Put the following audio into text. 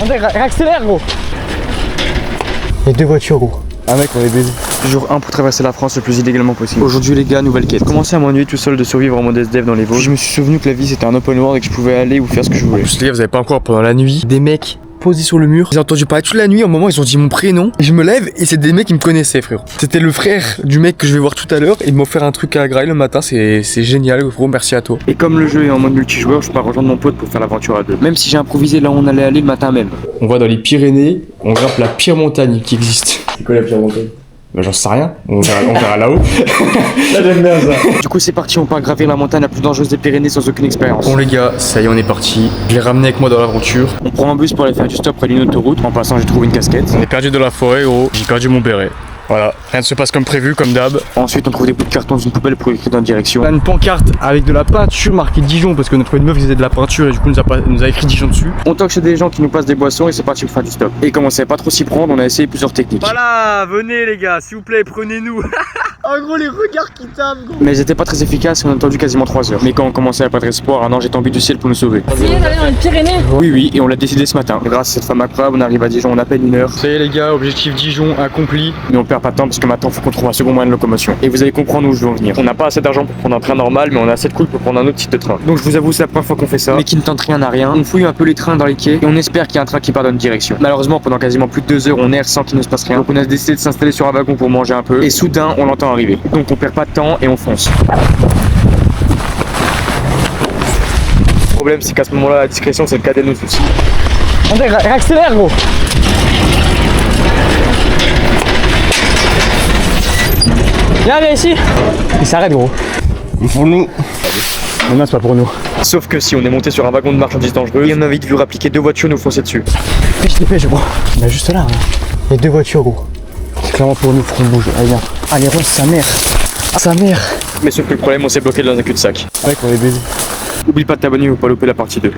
Accélère gros. Il y a deux voitures gros. Ah mec, on est baisé. Jour 1 pour traverser la France le plus illégalement possible. Aujourd'hui les gars, nouvelle quête. J'ai commencé à m'ennuyer tout seul de survivre en mode SDF dans les Vosges. Je me suis souvenu que la vie c'était un open world et que je pouvais aller ou faire ce que je voulais. En plus les gars, vous avez pas encore pendant la nuit des mecs posés sur le mur. J'ai entendu parler toute la nuit, à un moment ils ont dit mon prénom. Et je me lève et c'est des mecs qui me connaissaient frérot. C'était le frère du mec que je vais voir tout à l'heure. Il m'a offert un truc à la graille le matin, c'est génial gros, merci à toi. Et comme le jeu est en mode multijoueur, je pars rejoindre mon pote pour faire l'aventure à deux. Même si j'ai improvisé là où on allait aller le matin même. On va dans les Pyrénées, on grimpe la pire montagne qui existe. C'est quoi la pire montagne? Bah j'en sais rien, on verra là-haut. Là j'aime bien ça. Du coup c'est parti, on part gravir la montagne la plus dangereuse des Pyrénées sans aucune expérience. Bon les gars, ça y est on est parti. Je l'ai ramené avec moi dans l'aventure. On prend un bus pour aller faire du stop près d'une autoroute. En passant j'ai trouvé une casquette. On est perdu dans la forêt gros, j'ai perdu mon béret. Voilà, rien ne se passe comme prévu, comme d'hab. Ensuite on trouve des bouts de carton dans une poubelle pour écrire dans une direction. On a une pancarte avec de la peinture marquée Dijon parce que notre une meuf faisait de la peinture et du coup nous a écrit Dijon dessus. On toque chez des gens qui nous passent des boissons et c'est parti pour faire du stop. Et comme on savait pas trop s'y prendre, on a essayé plusieurs techniques. Voilà, venez les gars, s'il vous plaît, prenez-nous. En gros les regards qui tapent gros. Mais ils étaient pas très efficaces et on a attendu quasiment 3 heures. Mais quand on commençait à perdre espoir, un ange est tombé du ciel pour nous sauver. Essayez d'aller dans les Pyrénées. Oui, et on l'a décidé ce matin. Grâce à cette femme incroyable, on arrive à Dijon en à peine 1 heure. Ça y est les gars, objectif Dijon accompli. Mais on perd pas de temps parce que maintenant faut qu'on trouve un second moyen de locomotion. Et vous allez comprendre où je veux en venir. On n'a pas assez d'argent pour prendre un train normal, mais on a assez de cool pour prendre un autre type de train. Donc je vous avoue, c'est la première fois qu'on fait ça. Mais qui ne tente rien à rien. On fouille un peu les trains dans les quais et on espère qu'il y a un train qui part dans une direction. Malheureusement, pendant quasiment plus de 2 heures, on erre sans qu'il ne se passe rien. Donc on a décidé de s'installer sur un wagon pour manger un peu. Et soudain, on l'entend arriver. Donc on perd pas de temps et on fonce. Le problème, c'est qu'à ce moment-là, la discrétion, c'est le cadet de nos soucis. Accélère gros. Viens ici. Il s'arrête gros. Pour nous. Mais non, c'est pas pour nous. Sauf que si on est monté sur un wagon de marchandises dangereux, et on a vite vu rappliquer 2 voitures nous foncer dessus. Dépêche gros. Bah juste là. Il y a 2 voitures gros. C'est clairement pour nous, faut qu'on bouge. Allez viens. Allez Rose, sa mère. Sa mère. Mais sauf que le problème, on s'est bloqué dans un cul-de-sac. Mec, on est baisé. Oublie pas de t'abonner pour pas louper la partie 2.